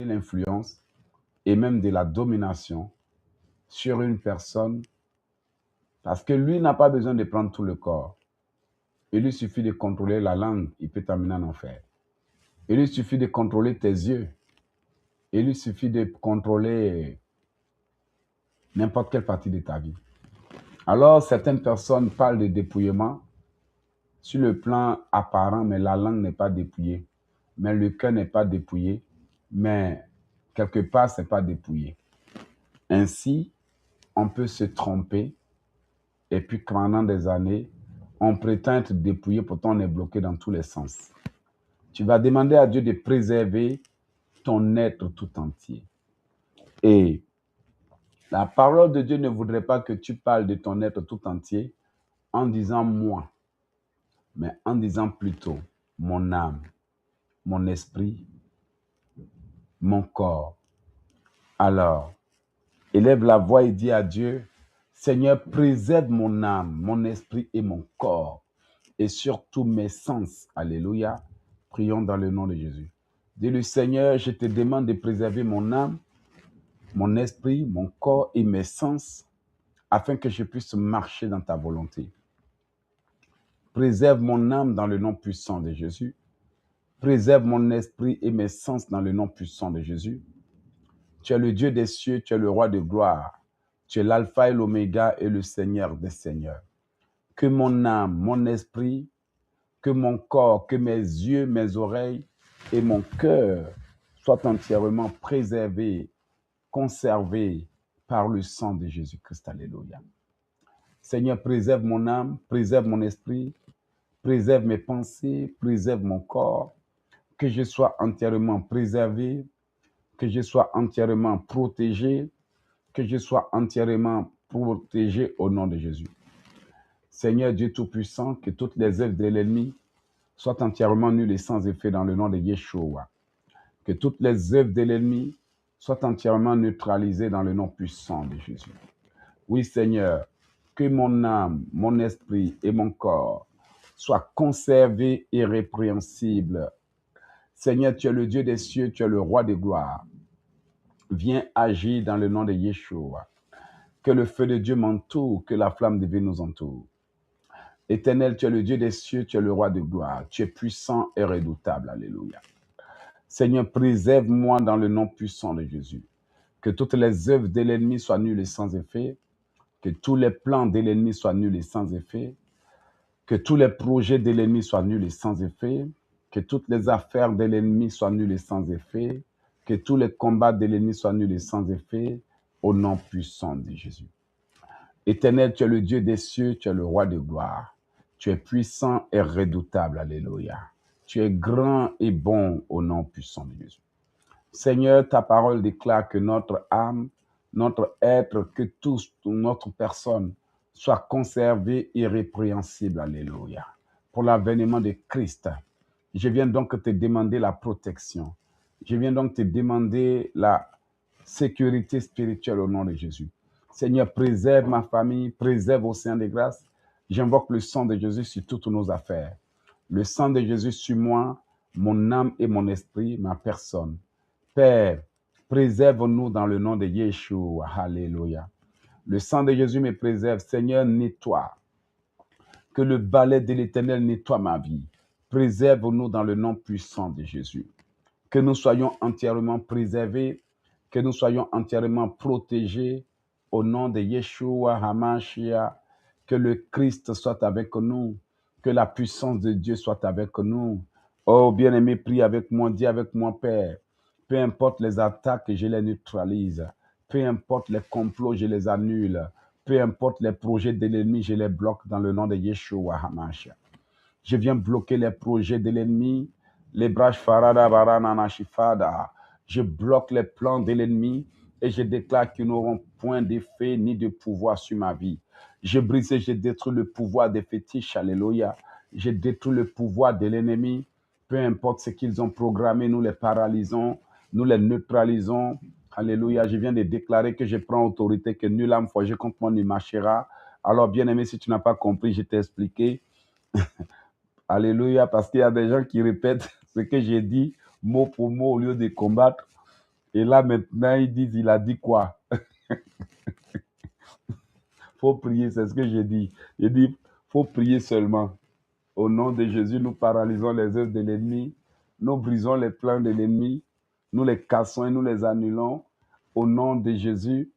l'influence et même de la domination sur une personne parce que lui n'a pas besoin de prendre tout le corps. Il lui suffit de contrôler la langue, il peut t'amener en enfer. Il lui suffit de contrôler tes yeux. Il lui suffit de contrôler n'importe quelle partie de ta vie. Alors, certaines personnes parlent de dépouillement sur le plan apparent, mais la langue n'est pas dépouillée. Mais le cœur n'est pas dépouillé, mais quelque part, ce n'est pas dépouillé. Ainsi, on peut se tromper et puis pendant des années, on prétend être dépouillé, pourtant on est bloqué dans tous les sens. Tu vas demander à Dieu de préserver ton être tout entier. Et la parole de Dieu ne voudrait pas que tu parles de ton être tout entier en disant moi, mais en disant plutôt mon âme, mon esprit, mon corps. Alors, élève la voix et dis à Dieu, Seigneur, préserve mon âme, mon esprit et mon corps, et surtout mes sens. Alléluia. Prions dans le nom de Jésus. Dis-lui, Seigneur, je te demande de préserver mon âme, mon esprit, mon corps et mes sens, afin que je puisse marcher dans ta volonté. Préserve mon âme dans le nom puissant de Jésus. Préserve mon esprit et mes sens dans le nom puissant de Jésus. Tu es le Dieu des cieux, tu es le roi de gloire. Tu es l'alpha et l'oméga et le Seigneur des seigneurs. Que mon âme, mon esprit, que mon corps, que mes yeux, mes oreilles et mon cœur soient entièrement préservés, conservés par le sang de Jésus-Christ. Alléluia. Seigneur, préserve mon âme, préserve mon esprit, préserve mes pensées, préserve mon corps, que je sois entièrement préservé, que je sois entièrement protégé, que je sois entièrement protégé au nom de Jésus. Seigneur Dieu Tout-Puissant, que toutes les œuvres de l'ennemi soient entièrement nulles et sans effet dans le nom de Yeshua. Que toutes les œuvres de l'ennemi soient entièrement neutralisées dans le nom puissant de Jésus. Oui, Seigneur, que mon âme, mon esprit et mon corps soient conservés irrépréhensibles. Seigneur, tu es le Dieu des cieux, tu es le roi de gloire. Viens agir dans le nom de Yeshua. Que le feu de Dieu m'entoure, que la flamme divine nous entoure. Éternel, tu es le Dieu des cieux, tu es le roi de gloire. Tu es puissant et redoutable. Alléluia. Seigneur, préserve-moi dans le nom puissant de Jésus. Que toutes les œuvres de l'ennemi soient nulles et sans effet. Que tous les plans de l'ennemi soient nuls et sans effet. Que tous les projets de l'ennemi soient nuls et sans effet. Que toutes les affaires de l'ennemi soient nulles et sans effet. Que tous les combats de l'ennemi soient nuls et sans effet. Au nom puissant de Jésus. Éternel, tu es le Dieu des cieux, tu es le roi de gloire. Tu es puissant et redoutable. Alléluia. Tu es grand et bon au nom puissant de Jésus. Seigneur, ta parole déclare que notre âme, notre être, que toute notre personne soit conservée irrépréhensible. Alléluia. Pour l'avènement de Christ. Je viens donc te demander la protection. Je viens donc te demander la sécurité spirituelle au nom de Jésus. Seigneur, préserve ma famille, préserve Océan de grâce. J'invoque le sang de Jésus sur toutes nos affaires. Le sang de Jésus sur moi, mon âme et mon esprit, ma personne. Père, préserve-nous dans le nom de Yeshua. Alléluia. Le sang de Jésus me préserve. Seigneur, nettoie. Que le balai de l'Éternel nettoie ma vie. Préserve-nous dans le nom puissant de Jésus. Que nous soyons entièrement préservés, que nous soyons entièrement protégés au nom de Yeshua HaMashiach. Que le Christ soit avec nous, que la puissance de Dieu soit avec nous. Oh bien-aimé, prie avec moi, dis avec moi, Père. Peu importe les attaques, je les neutralise. Peu importe les complots, je les annule. Peu importe les projets de l'ennemi, je les bloque dans le nom de Yeshua HaMashiach. Je viens bloquer les projets de l'ennemi. Les braches farada barana shifada. Je bloque les plans de l'ennemi et je déclare qu'ils n'auront point d'effet ni de pouvoir sur ma vie. Je brise et je détruis le pouvoir des fétiches. Alléluia. Je détruis le pouvoir de l'ennemi. Peu importe ce qu'ils ont programmé, nous les paralysons, nous les neutralisons. Alléluia. Je viens de déclarer que je prends autorité, que nulle âme forgée contre moi ne marchera. Alors, bien-aimé, si tu n'as pas compris, je t'ai expliqué. Alléluia, parce qu'il y a des gens qui répètent ce que j'ai dit mot pour mot au lieu de combattre. Et là, maintenant, ils disent, il a dit quoi? Faut prier, c'est ce que j'ai dit. J'ai dit, faut prier seulement. Au nom de Jésus, nous paralysons les œuvres de l'ennemi. Nous brisons les plans de l'ennemi. Nous les cassons et nous les annulons. Au nom de Jésus,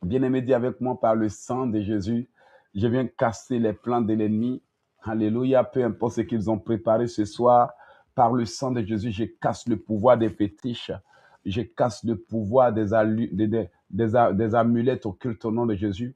bien-aimé, dis avec moi, par le sang de Jésus, je viens casser les plans de l'ennemi. Alléluia, peu importe ce qu'ils ont préparé ce soir, par le sang de Jésus, je casse le pouvoir des fétiches. Je casse le pouvoir des amulettes occultes au nom de Jésus.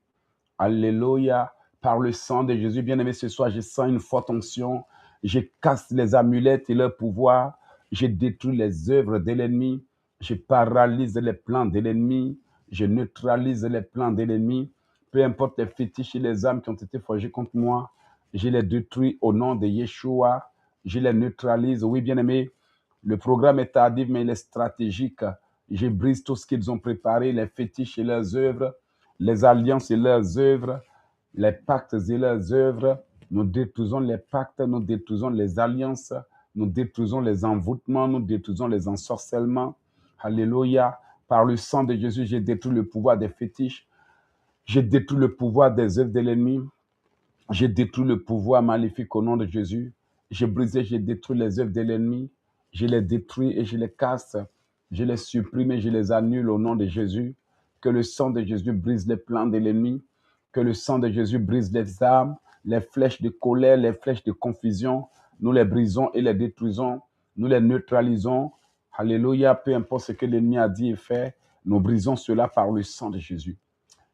Alléluia. Par le sang de Jésus, bien-aimé, ce soir, je sens une forte onction. Je casse les amulettes et leur pouvoir. Je détruis les œuvres de l'ennemi. Je paralyse les plans de l'ennemi. Je neutralise les plans de l'ennemi. Peu importe les fétiches et les âmes qui ont été forgées contre moi, je les détruis au nom de Yeshua. Je les neutralise. Oui, bien-aimé, le programme est tardif, mais il est stratégique. Je brise tout ce qu'ils ont préparé, les fétiches et leurs œuvres, les alliances et leurs œuvres, les pactes et leurs œuvres. Nous détruisons les pactes, nous détruisons les alliances, nous détruisons les envoûtements, nous détruisons les ensorcellements. Alléluia. Par le sang de Jésus, j'ai détruit le pouvoir des fétiches. J'ai détruit le pouvoir des œuvres de l'ennemi. J'ai détruit le pouvoir maléfique au nom de Jésus. J'ai brisé, j'ai détruit les œuvres de l'ennemi. Je les détruis et je les casse. Je les supprime et je les annule au nom de Jésus. Que le sang de Jésus brise les plans de l'ennemi. Que le sang de Jésus brise les armes, les flèches de colère, les flèches de confusion. Nous les brisons et les détruisons. Nous les neutralisons. Alléluia. Peu importe ce que l'ennemi a dit et fait, nous brisons cela par le sang de Jésus.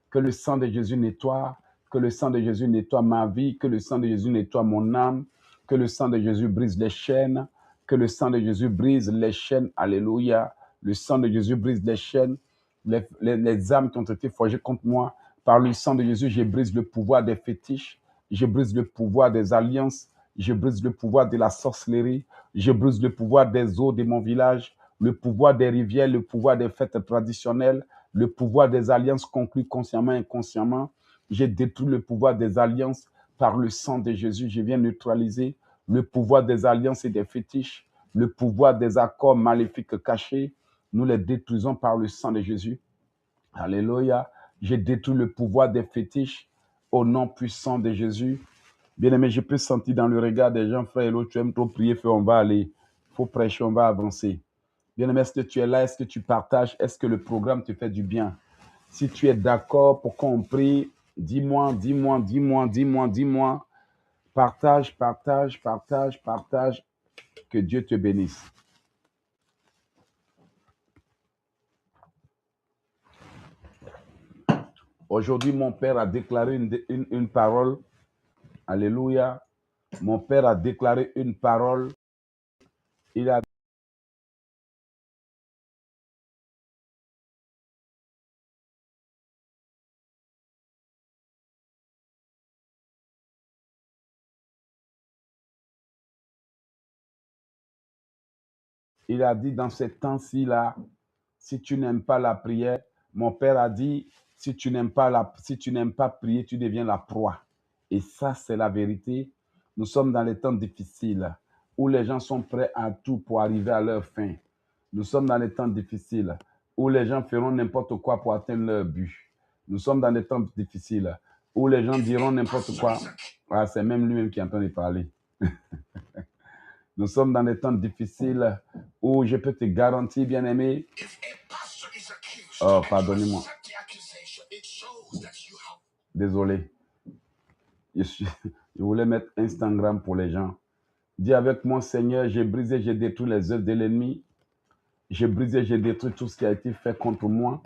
Que le sang de Jésus nettoie, que le sang de Jésus nettoie ma vie, que le sang de Jésus nettoie mon âme, que le sang de Jésus brise les chaînes, que le sang de Jésus brise les chaînes. Alléluia. Le sang de Jésus brise les chaînes, les âmes qui ont été forgées contre moi. Par le sang de Jésus, je brise le pouvoir des fétiches, je brise le pouvoir des alliances, je brise le pouvoir de la sorcellerie, je brise le pouvoir des eaux de mon village, le pouvoir des rivières, le pouvoir des fêtes traditionnelles, le pouvoir des alliances conclues consciemment et inconsciemment. J'ai détruit le pouvoir des alliances par le sang de Jésus. Je viens neutraliser le pouvoir des alliances et des fétiches, le pouvoir des accords maléfiques cachés. Nous les détruisons par le sang de Jésus. Alléluia. J'ai détruit le pouvoir des fétiches au nom puissant de Jésus. Bien-aimé, je peux sentir dans le regard des gens, frère et l'autre, tu aimes trop prier, frère, on va aller. Il faut prêcher, on va avancer. Bien-aimé, est-ce que tu es là? Est-ce que tu partages? Est-ce que le programme te fait du bien? Si tu es d'accord pour qu'on prie, dis-moi, dis-moi, dis-moi, dis-moi, dis-moi. Partage, partage, partage, partage. Que Dieu te bénisse. Aujourd'hui, mon Père a déclaré une parole. Alléluia. Mon Père a déclaré une parole. Il a dit dans ces temps-ci là, si tu n'aimes pas la prière, mon Père a dit, si tu n'aimes pas prier, tu deviens la proie. Et ça, c'est la vérité. Nous sommes dans les temps difficiles où les gens sont prêts à tout pour arriver à leur fin. Nous sommes dans les temps difficiles où les gens feront n'importe quoi pour atteindre leur but. Nous sommes dans les temps difficiles où les gens diront n'importe quoi. Ah, c'est même lui-même qui est en train de parler. Nous sommes dans des temps difficiles où je peux te garantir, bien-aimé. Oh, pardonnez-moi. Désolé. Je voulais mettre Instagram pour les gens. Dis avec moi, Seigneur, j'ai brisé, j'ai détruit les œuvres de l'ennemi. J'ai brisé, j'ai détruit tout ce qui a été fait contre moi.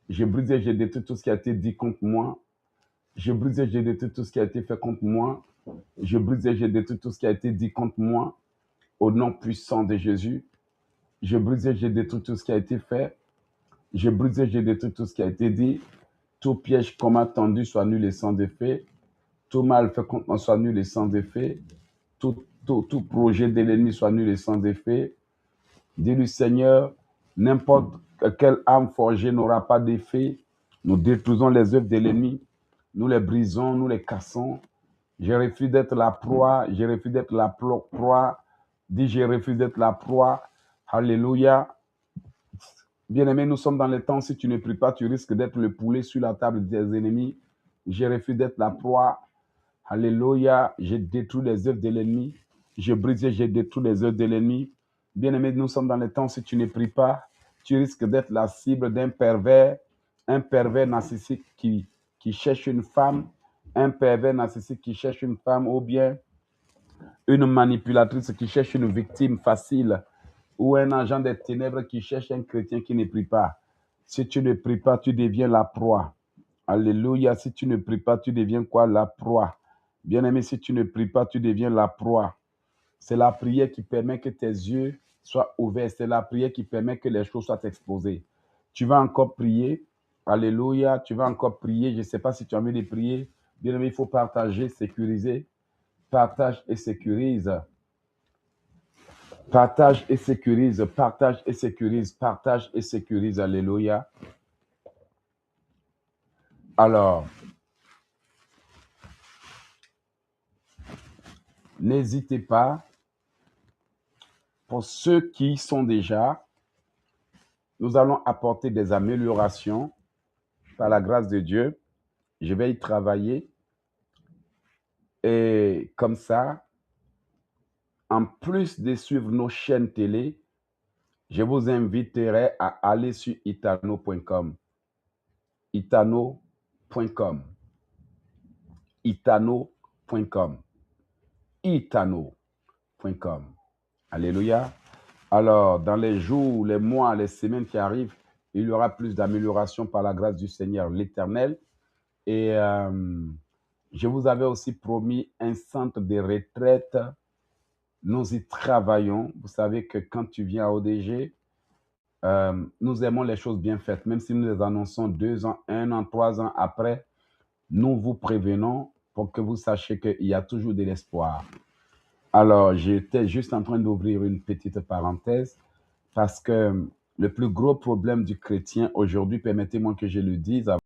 J'ai brisé, j'ai détruit tout ce qui a été dit contre moi. J'ai brisé, j'ai détruit tout ce qui a été fait contre moi. J'ai brisé, j'ai détruit tout ce qui a été dit contre moi. Au nom puissant de Jésus. J'ai brisé, j'ai détruit tout ce qui a été fait. J'ai brisé, j'ai détruit tout ce qui a été dit. Tout piège comme attendu soit nul et sans effet. Tout mal fait contre moi soit nul et sans effet. Tout projet de l'ennemi soit nul et sans effet. Dis-lui, Seigneur, n'importe quelle âme forgée n'aura pas d'effet. Nous détruisons les œuvres de l'ennemi. Nous les brisons, nous les cassons. Je refuse d'être la proie. Je refuse d'être la proie. Dis, je refuse d'être la proie. Alléluia. Bien-aimé, nous sommes dans les temps, si tu ne pries pas, tu risques d'être le poulet sur la table des ennemis. Je refuse d'être la proie. Alléluia, j'ai détruit les œuvres de l'ennemi. Je brise et j'ai détruit les œuvres de l'ennemi. Bien-aimé, nous sommes dans les temps, si tu ne pries pas, tu risques d'être la cible d'un pervers, un pervers narcissique qui cherche une femme, un pervers narcissique qui cherche une femme, ou bien une manipulatrice qui cherche une victime facile, ou un agent des ténèbres qui cherche un chrétien qui ne prie pas. Si tu ne pries pas, tu deviens la proie. Alléluia. Si tu ne pries pas, tu deviens quoi? La proie. Bien-aimé, si tu ne pries pas, tu deviens la proie. C'est la prière qui permet que tes yeux soient ouverts. C'est la prière qui permet que les choses soient exposées. Tu vas encore prier. Alléluia. Tu vas encore prier. Je ne sais pas si tu as envie de prier. Bien-aimé, il faut partager, sécuriser. Partage et sécurise. Partage et sécurise. Partage et sécurise. Partage et sécurise. Alléluia. Alors, n'hésitez pas. Pour ceux qui y sont déjà, nous allons apporter des améliorations par la grâce de Dieu. Je vais y travailler. Et comme ça, en plus de suivre nos chaînes télé, je vous inviterai à aller sur itano.com. Itano.com. Itano.com. Itano.com. Alléluia. Alors, dans les jours, les mois, les semaines qui arrivent, il y aura plus d'améliorations par la grâce du Seigneur l'Éternel. Et je vous avais aussi promis un centre de retraite. Nous y travaillons. Vous savez que quand tu viens à ODG, nous aimons les choses bien faites. Même si nous les annonçons 2 ans, 1 an, 3 ans après, nous vous prévenons pour que vous sachiez qu'il y a toujours de l'espoir. Alors, j'étais juste en train d'ouvrir une petite parenthèse parce que le plus gros problème du chrétien aujourd'hui, permettez-moi que je le dise,